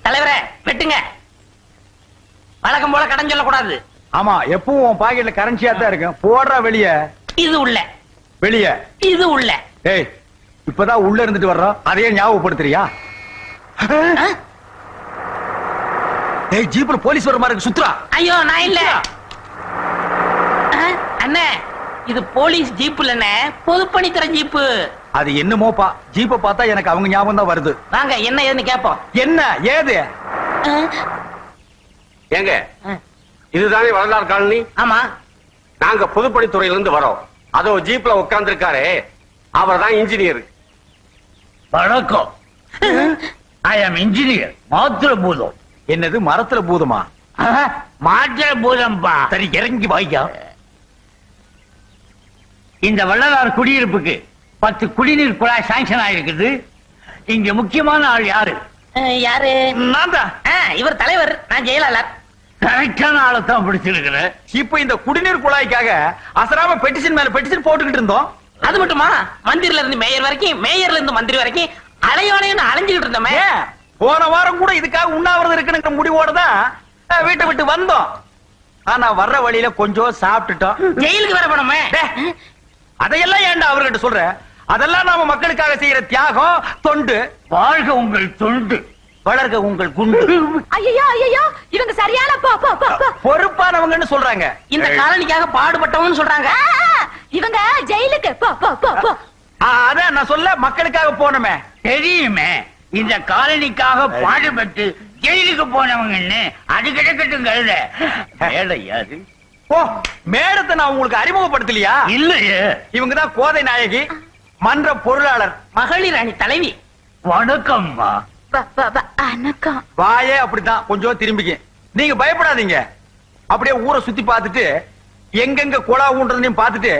தலைவரே வெட்டுங்க. வழக்கம் போல கடன் சொல்லக்கூடாது. ஆமா, எப்பவும் பாக்கெட்ல கரன்சியா தான் இருக்கும். போடுறா வெளிய. இது உள்ள. வெளிய. இது உள்ள. ஏய், இப்பதான் உள்ள இருந்துட்டு வர்றோம், அதையே ஞாபகப்படுத்துறியா? ஏய், ஜீப்ல போலீஸ் வர மாதிரி சுத்துறா. ஐயோ, நான் இல்ல அண்ணே, இது போலீஸ் ஜீப் இல்லண்ணே, பொதுப்பணித்துறை ஜீப்பு. அது என்னமோப்பா, ஜீப்பை பார்த்தா எனக்கு அவங்க ஞாபகம் தான் வருது. வாங்க, என்ன ஏதுன்னு கேப்போம். என்ன ஏது? ஏங்க, இதுதானே வரலாறு காலனி? ஆமா, நாங்க பொதுப்பணித்துறையில இருந்து வரோம். அதோ ஜீப்ல உட்கார்ந்து இருக்காரு, அவர் தான் இன்ஜினியர். வணக்கம். ஐ அம் இன்ஜினியர். மாத்திர பூதம். என்னது மரத்துல பூதமா? மாத்திர பூதம்பா. சரி, இறங்கி வாய்க்கா. இந்த வள்ளலார் குடியிருப்புக்கு 10 குடிநீர் குழாய் சாங்ஷன் ஆயிருக்குது. இங்க முக்கியமான ஆள் யாரு? யாரு? நான் தான். இவர் தலைவர், நான் ஜெயலலிதா. கரெக்டான ஆளை தான் பிடிச்சிருக்கிறேன். இப்ப இந்த குடிநீர் குழாய்க்காக அசராம பெட்டிஷன் மேல பெட்டிஷன் போட்டுக்கிட்டு இருந்தோம். அது மட்டுமா, மந்திரில இருந்து மேயர் வரைக்கும், மேயர்ல இருந்து மந்திரி வரைக்கும் அலையோலையும் அலைஞ்சுக்கிட்டு இருந்தோமே. போன வாரம் கூட இதுக்காக உண்ணாவிரதம் இருக்குங்கிற முடிவோட தான் வீட்டை விட்டு வந்தோம். ஆனா வர்ற வழியில கொஞ்சம் சாப்பிட்டுட்டோம். ஜெயிலுக்கு வர போனோமே. அதையெல்லாம் ஏன்டா அவர்கிட்ட சொல்ற? அதெல்லாம் நாம மக்களுக்காக செய்யற தியாகம், தொண்டு. வாழ்க உங்கள் தொண்டு, வளர்க உங்கள் குண்டு. ஐயோ ஐயோ, இவங்க சரியான பொறுப்பானவங்கன்னு சொல்றாங்க. இந்த காலனிக்காக பாடுபட்டவன்னு சொல்றாங்க. இவங்க ஜெயிலுக்கு அதான் நான் சொல்ல, மக்களுக்காக போனமே. தெரியுமே, இந்த காலனிக்காக பாடுபட்டு ஜெயிலுக்கு போனவங்கன்னு. அது கிடக்கட்டும் கழுத. ஏழையாது. ஓ, மேடத்தை நான் உங்களுக்கு அறிமுகப்படுத்தலையா? இல்லையே. இவங்கதான் கோதை நாயகி, மன்ற பொருளாளர், மகளிர் அணி தலைவி. வணக்கம்மா. வணக்கம். வாயே அப்படித்தான், கொஞ்சம் திரும்பிக்க. நீங்க பயப்படாதீங்க. அப்படியே ஊரை சுத்தி பார்த்துட்டு எங்கெங்க குழா ஊன்றதையும் பார்த்துட்டு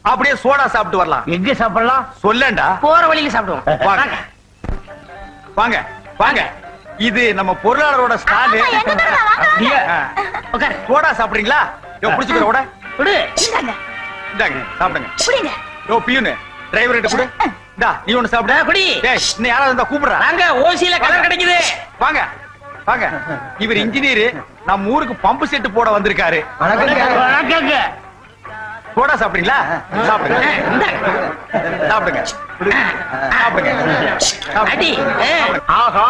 அப்படியே சோடா சாப்பிட்டு வரலாம். எங்க சாப்பிடலாம் சொல்லேன்டா. போற வழியில சாப்பிடுவோம். வாங்க வாங்க வாங்க. இது நம்ம பொருளாளரோட ஸ்டால். சோடா சாப்பிடுறீங்களா? புடிச்சுக்கிற கூட விடு. இந்தாங்க, சாப்பிடுங்க. புடிங்க. யோ பியூனு, டிரைவர் கிட்ட கொடு. இந்தா, நீ ஒண்ணு சாப்பிடு. குடி. டேய், இன்னும் யாராவது இருந்தா கூப்பிடுறா. வாங்க, ஓசில கலர் கிடைக்குது. வாங்க வாங்க. இவர் இன்ஜினியர், நம்ம ஊருக்கு பம்பு செட்டு போட வந்திருக்காரு. வணக்கங்க. சோடா சாப்பிடுறீங்களா? சாப்பிடுங்க சாப்பிடுங்க சாப்பிடுங்க. ஆஹா,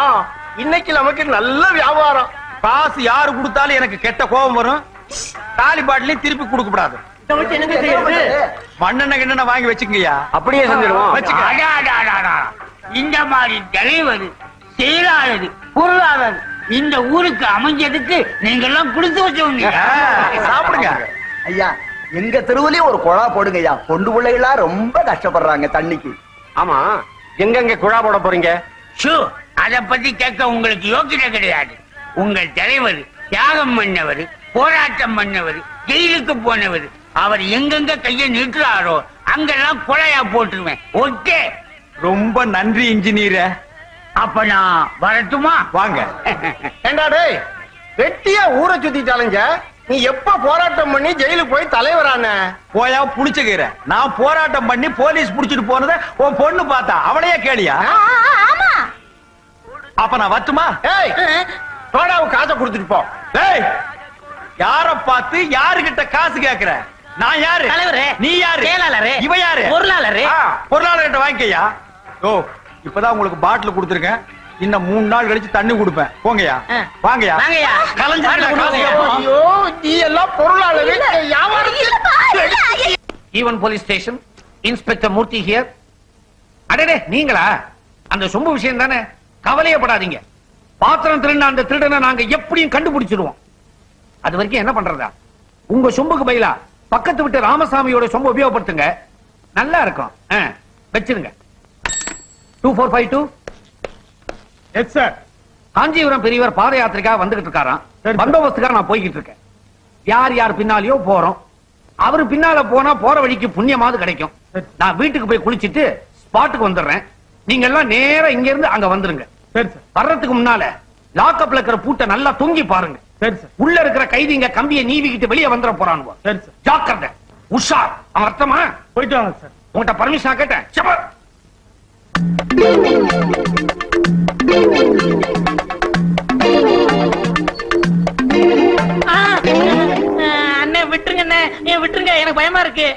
இன்னைக்கு நமக்கு நல்ல வியாபாரம். காசு யாரு கொடுத்தாலும் எனக்கு கெட்ட கோபம் வரும். காலி பாட்டிலையும் திருப்பி கொடுக்க கூடாது. மண்ணெண்ணெய் கிண்ணெண்ணெய் வாங்கி வச்சுக்கங்கய்யா. அப்படியே செஞ்சிடுவோம். இந்த மாதிரி தலைவர், செயலாளர், பொருளாளர் இந்த ஊருக்கு அமைஞ்சதுக்கு நீங்க எல்லாம் கொடுத்து வச்சவங்க. சாப்பிடுங்க ஐயா. எங்க தெருவுலயும் ஒரு குழா போடுங்க ஐயா. பொண்டு பிள்ளைகளா ரொம்ப கஷ்டப்படுறாங்க தண்ணிக்கு. ஆமா, எங்கெங்க குழா போட போறீங்க? அத பத்தி கேட்க உங்களுக்கு யோக்கியதை கிடையாது. உங்கள் தலைவர் தியாகம் பண்ணவர், போராட்டம் பண்ணவர், ஜெயிலுக்கு போனவர். அவர் எங்கெங்க கையை நிறுத்துறாரோ அங்கெல்லாம் குழையா போட்டுருவேன். ஓகே, ரொம்ப நன்றி இன்ஜினியர். அப்ப நான் வரட்டுமா? வாங்க. ஏண்டா டேய், வெட்டியா ஊரை சுத்திட்டாலுங்க. நீ எப்ப போராட்டம் பண்ணி ஜெயிலுக்கு போய் தலைவரான? போயா புடிச்சுக்கிற. நான் போராட்டம் பண்ணி போலீஸ் புடிச்சிட்டு போனத உன் பொண்ணு பார்த்தா, அவளையே கேளியா? ஆமா. அப்ப நான் வரட்டுமா? ஏய், சோடாவுக்கு காசை கொடுத்துட்டு போ. ஏய், யார பார்த்து யாருகிட்ட காசு கேக்குற? நான் யாரு? தலைவரே. நீ யாரு? செயலாளரே. இவ யாரு? பொருளாளரே. பொருளாளர் கிட்ட வாங்கிக்கையா. ஓ, இப்பதான் உங்களுக்கு பாட்டில் கொடுத்துருக்கேன். இன்னும் 3 நாள் கழிச்சு தண்ணி கொடுப்பேன். போங்கயா. வாங்கயா. வாங்கயா. ஐயோ, நீ எல்லாம் பொருளாளர். Even police station, inspector Murthy here. அடடே, நீங்களா? அந்த சொம்பு விஷயம் தானே, கவலையப்படாதீங்க. பாத்திரம் திருடின அந்த திருடனை நாங்க எப்படியும் கண்டுபிடிச்சிருவோம். அது வரைக்கும் என்ன பண்றதா? உங்க சொம்புக்கு பதிலா பக்கத்து விட்டு ராமசாமியோட சொம்பு உபயோகப்படுத்துங்க, நல்லா இருக்கும். வச்சிருங்க. 2452. Yes sir. காஞ்சிபுரம் பெரியவர் பாத யாத்திரைக்காக வந்துகிட்டு இருக்காராம். பந்தோபஸ்துக்காக நான் போய்கிட்டு இருக்கேன். யார் யார் பின்னாலேயோ போறோம். அவரு பின்னால போனா போற வழிக்கு புண்ணியமாவது கிடைக்கும். நான் வீட்டுக்கு போய் குளிச்சிட்டு ஸ்பாட்டுக்கு வந்துடுறேன். நீங்க எல்லாம் நேரா இங்க இருந்து அங்க வந்துருங்க. வர்றதுக்கு முன்னால லாக்அப்ல இருக்கிற பூட்டை நல்லா தூங்கி பாருங்க. சரி சார். உள்ள இருக்கிற கைதிங்க கம்பியை நீவிக்கிட்டு வெளியே வந்துட போறானுவோ. சரி சார். ஜாக்கிரதை, உஷார். அவன் அர்த்தமா? போயிட்டு வாங்க சார். உங்கள்கிட்ட பர்மிஷன் கேட்டேன். சபா. அண்ணே விட்டுருங்க அண்ணே, விட்டுருங்க, எனக்கு பயமா இருக்கு.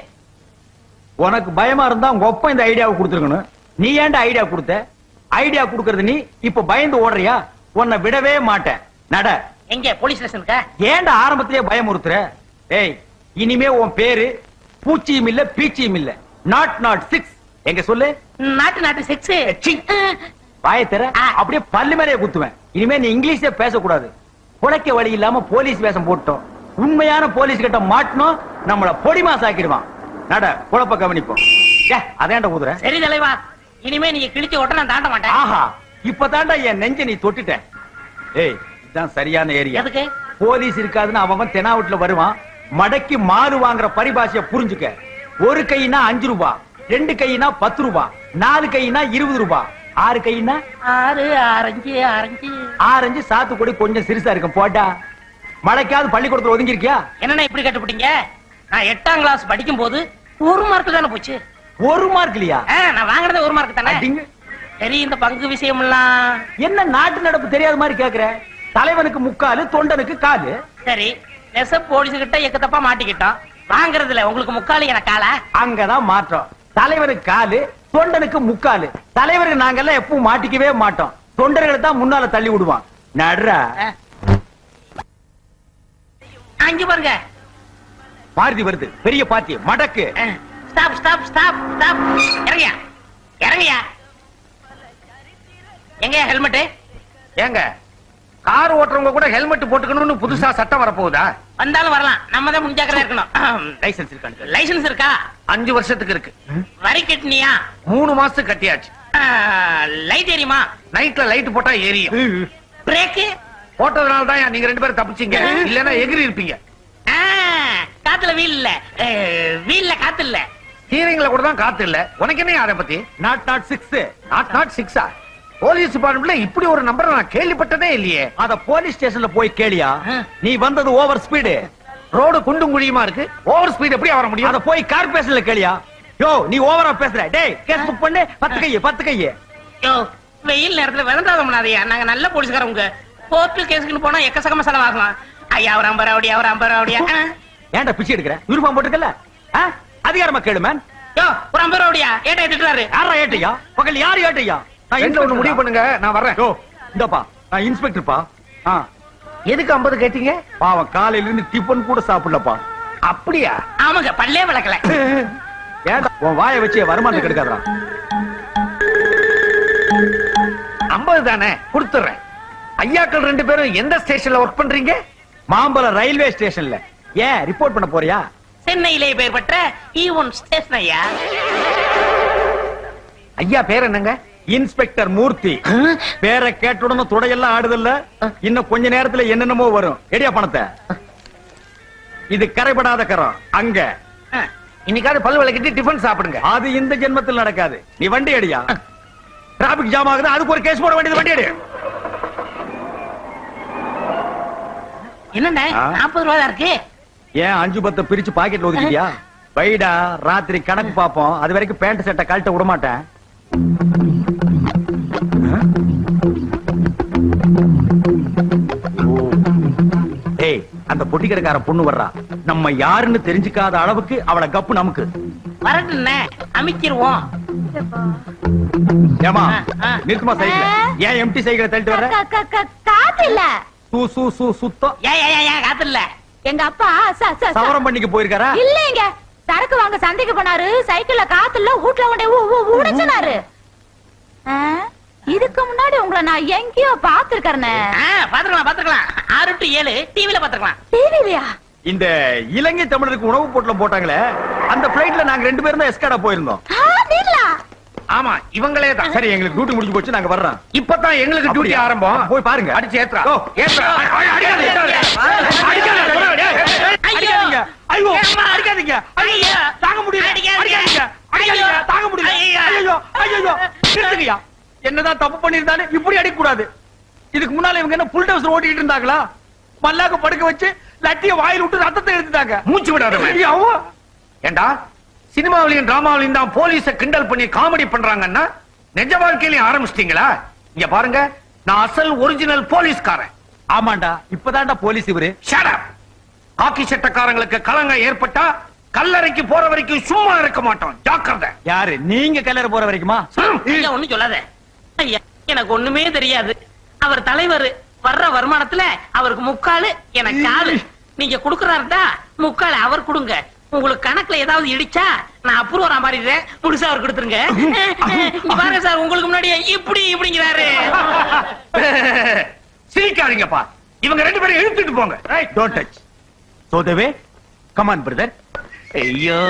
உனக்கு பயமா இருந்தா உங்க ஒப்ப இந்த ஐடியாவை கொடுத்துருக்கணும். நீ ஏன்டா ஐடியா கொடுத்த? ஐடியா கொடுக்கறது நீ இப்ப பயந்து ஓடுறியா? உன்னை விடவே மாட்டேன். நட. எங்க போலீஸ் ஸ்டேஷனுக்கா? ஏன்டா ஆரம்பத்திலேயே பயமுறுத்துற? ஏய், இனிமே உன் பேரு பூச்சியும் இல்ல பீச்சியும் இல்ல. நாட் 6. எங்க சொல்லு. நாட்டு 6. வாயை தர அப்படியே பல்லு மேலே குத்துவேன். இனிமே நீ இங்கிலீஷே பேசக்கூடாது. குலைக்க வழி இல்லாம போலீஸ் வேஷம் போட்டோம். உண்மையான போலீஸ் கிட்ட மாட்டணும், நம்மள பொடிமா சாக்கிடுவான். நட, குழப்ப கவனிப்போம். அதேண்ட ஊதுற. சரி தலைவா, இனிமே நீங்க கிழிச்சு ஓட்ட நான் தாண்ட மாட்டேன். ஆஹா, இப்பதாண்டா என் நெஞ்ச நீ தொட்டுட்ட. ஏய், இதுதான் சரியான ஏரியா. எதுக்கு? போலீஸ் இருக்காதுன்னு அவன் தெனாவட்டுல வருவான். மடக்கி மாறு வாங்குற பரிபாஷைய புரிஞ்சுக்க. ஒரு கைனா 5 ரூபாய், 2 கைனா 10 ரூபாய், 4 கைனா 20 ரூபாய், 6 கைனா 6 ஆரஞ்சு ஆரஞ்சு ஆரஞ்சு சாத்துக்குடி கொஞ்சம் சிறுசா இருக்கும். போட்டா மழைக்காவது பள்ளிக்கூடத்துல ஒதுங்கி இருக்கியா? என்னன்னா இப்படி கட்டுப்பிட்டீங்க? நான் 8ஆம் கிளாஸ் படிக்கும் போது 1 மார்க் தானே போச்சு. 1 மார்க் இல்லையா? நான் வாங்குறது 1 மார்க் தானே. சரி, இந்த பங்கு விஷயம் எல்லாம் என்ன நாட்டு நடப்பு தெரியாத மாதிரி கேக்குற? தலைவனுக்கு 3/4, தொண்டனுக்கு 1/4. சரி, நெச போலீஸ் கிட்ட எக்கத்தப்பா மாட்டிக்கிட்டோம். வாங்குறதுல உங்களுக்கு 3/4 எனக்கு காலா? அங்கதான் மாற்றம். தலைவனுக்கு 1/4, தொண்டனுக்கு 3/4. தலைவருக்கு நாங்கெல்லாம் எப்பவும் மாட்டிக்கவே மாட்டோம். தொண்டர்களை தான் முன்னால தள்ளி விடுவான். நடுறா. அங்க பாருங்க, மாருதி வருது. பெரிய பாத்தி மடக்கு. Stop stop stop stop. இறங்கியா இறங்கியா. எங்க ஹெல்மெட்? ஏங்க, கார் ஓட்டுறவங்க கூட ஹெல்மெட் போட்டுக்கணும்னு புதுசா சட்டம் வரப்போகுதா? வந்தாலும் வரலாம், நம்ம தான் முன்ஜாக்கிரதா இருக்கணும். லைசன்ஸ் இருக்கா? லைசன்ஸ் இருக்கா? 5 வருஷத்துக்கு இருக்கு. வரி கட்டினியா? 3 மாசத்துக்கு கட்டியாச்சு. லைட் எரியுமா? நைட்ல லைட் போட்டா எரியும். பிரேக்கு போட்டதுனால தான் நீங்க 2 பேரும் தப்பிச்சீங்க. இல்லன்னா எகிரி இருப்பீங்க. காத்துல வீல் இல்ல, வீல்ல காத்து இல்ல. ஹீரிங்ல கூட தான் காத்து இல்ல. உனக்கு என்ன அதை பத்தி? நாட் 6. நாட் 6. போலீஸ் டிபார்ட்மெண்ட்ல இப்படி ஒரு நம்பர் நான் கேள்விப்பட்டதே இல்லையே. அத போலீஸ் ஸ்டேஷன்ல போய் கேளியா. நீ வந்தது ஓவர் ஸ்பீடு. ரோடு குண்டும் குழியுமா இருக்கு. ஓவர் ஸ்பீட் எப்படி வர முடியும்? அத போய் கார்பரேஷன்ல கேளியா. யோ, நீ ஓவரா பேசுற. டேய், கேஸ் புக் பண்ணு. 10 கையே. யோ, வெயில் நேரத்துல விளந்தாத முடியாதையா. நாங்க நல்ல போலீஸ்காரங்க. கோர்ட்டு கேஸுக்கு போனா எக்கச்சக்கமா செலவாகலாம். ஐயா, அவர் 50 ரூபாய், அவர் 50 ரூபாய். ஏன்டா பிச்சை எடுக்கிற? யூனிஃபார்ம் போட்டுக்கல. அதிகாரமா கேளு மேன். யோ, ஒரு 50 ரூபாய் ஏட்டை திட்டுறாரு. யாரா ஏட்டையா? பக்கத்துல யாரு ஏட்டையா? நான் ஒண்ணு முடிவு பண்ணுங்க, நான் வர்றேன். யோ, இந்தப்பா, நான் இன்ஸ்பெக்டர்ப்பா. எதுக்கு 50 கேட்டீங்க? பாவம், காலையில இருந்து டிபன் கூட சாப்பிடலப்பா. அப்படியா? ஆமாங்க, பல்லே விளக்கல. ஏன்டா உன் வாயை வச்சு வருமானத்துக்கு எடுக்காதடா. 50 தானே, கொடுத்துறேன். ஐயாக்கள் 2 பேரும் எந்த ஸ்டேஷன்ல ஒர்க் பண்றீங்க? மாம்பலம் ரயில்வே ஸ்டேஷன்ல. ஏன் ரிப்போர்ட் பண்ண போறியா? சென்னையிலே பெயர் பெற்ற ஈவன் ஸ்டேஷன் ஐயா. ஐயா பேர் என்னங்க? இன்ஸ்பெக்டர் மூர்த்தி. பேரை கேட்டுடனும் துடையெல்லாம் ஆடுதல்ல. இன்னும் கொஞ்ச நேரத்துல என்னென்னமோ வரும். எடியா பணத்தை. இது கரைபடாத கரம். அங்க இன்னைக்காவது பல் விளக்கிட்டு டிஃபன் சாப்பிடுங்க. அது இந்த ஜென்மத்தில் நடக்காது. நீ வண்டி அடியா. டிராபிக் ஜாம் ஆகுது, அதுக்கு ஒரு கேஸ் போட வேண்டியது. வண்டி அடி. என்னண்ணே 40 ரூபாய் இருக்கு? ஏன் 5-10 பிரிச்சு பாக்கெட்ல ஒதுக்கிட்டியா? வைடா, ராத்திரி கணக்கு பாப்போம். அது வரைக்கும் பேண்ட் சட்டை கழட்ட விட மாட்டேன். ஏய், அந்த பொட்டிக்கடைக்கார பொண்ணு வர்றா. நம்ம யாருன்னு தெரிஞ்சுக்காத அளவுக்கு அவளை கப்பு நமக்கு. வரட்டுண்ணே, அமைக்கிருவோம். ஏமா, நிறுத்துமா சைக்கிள். ஏன் எம்டி சைக்கிளை தள்ளிட்டு வர்ற? காத்து இல்ல. சுத்தம். ஏன் காத்து இல்ல? எங்க அப்பா சவரம் பண்ணிக்க போயிருக்காரா? இல்லங்க, சரக்கு வாங்க சந்தைக்கு போனாரு. சைக்கிள்ல காத்து இல்ல, வீட்ல கொண்டே உடைச்சனாரு. இதுக்கு முன்னாடி உங்களை நான் எங்கேயோ பாத்துருக்கேன். பாத்துக்கலாம். 6 to 7 டிவில பாத்துக்கலாம். டிவிலயா? இந்த இலங்கை தமிழருக்கு உணவு பொட்டலம் போட்டாங்களே, அந்த பிளைட்ல நாங்க 2 பேரும் தான் எஸ்காடா போயிருந்தோம். ஆமா, இவங்களே தான். சரி, எங்களுக்கு டியூட்டி முடிஞ்சு போச்சு, நாங்க வர்றோம். இப்பதான் எங்களுக்கு டியூட்டி ஆரம்பம். போய் பாருங்க. அடிச்சு ஏத்ரா. ஏத்ரா. அடிக்காதீங்க. ஐயோ, தாங்க முடியல. அடிக்காதீங்க. தாங்க முடியல. ஐயோ, நிறுத்துங்கய்யா. என்னதான் தப்பு பண்ணிருந்தாலும் இப்படி அடிக்க கூடாது. இதுக்கு முன்னால இவங்க என்ன புல் டவுசர் ஓட்டிட்டு இருந்தாங்களா? மல்லாக்க படுக்க வச்சு லட்டிய வாயில் விட்டு ரத்தத்தை எடுத்துட்டாங்க. மூச்சு விடாதவன். ஏண்டா சினிமாவிலையும் டிராமாவிலையும் தான் போலீஸ கிண்டல் பண்ணி காமெடி பண்றாங்கன்னா நிஜ வாழ்க்கையிலையும் ஆரம்பிச்சிட்டீங்களா? இங்க பாருங்க, நான் அசல் ஒரிஜினல் போலீஸ்காரன். ஆமாண்டா, இப்பதான்டா போலீஸ் இவரு. Shut up. காக்கி சட்டக்காரங்களுக்கு கலங்கம் ஏற்பட்டா கல்லறைக்கு போற வரைக்கும் சும்மா இருக்க மாட்டோம். ஜாக்கிரதை. யாரு நீங்க கல்லறை போற வரைக்குமா? ஐயா ஒண்ணும் சொல்லாத ஐயா, எனக்கு ஒண்ணுமே தெரியாது. அவர் தலைவர் வர்ற வருமானத்துல அவருக்கு முக்காலு எனக்கு காலு. நீங்க குடுக்கறாருடா முக்காலு அவர் கொடுங்க. உங்களுக்கு கணக்குல ஏதாவது இடிச்சா நான் அப்ரூவரா மாறிடுறேன். முழுசா அவர் கொடுத்துருங்க. இங்க பாருங்க சார், உங்களுக்கு முன்னாடியே இப்படி இப்படிங்கிறாரு. சிரிக்காதீங்கப்பா, இவங்க 2 பேரும் இழுத்துட்டு போங்க. Don't touch. So the way, come on brother. ஐயோ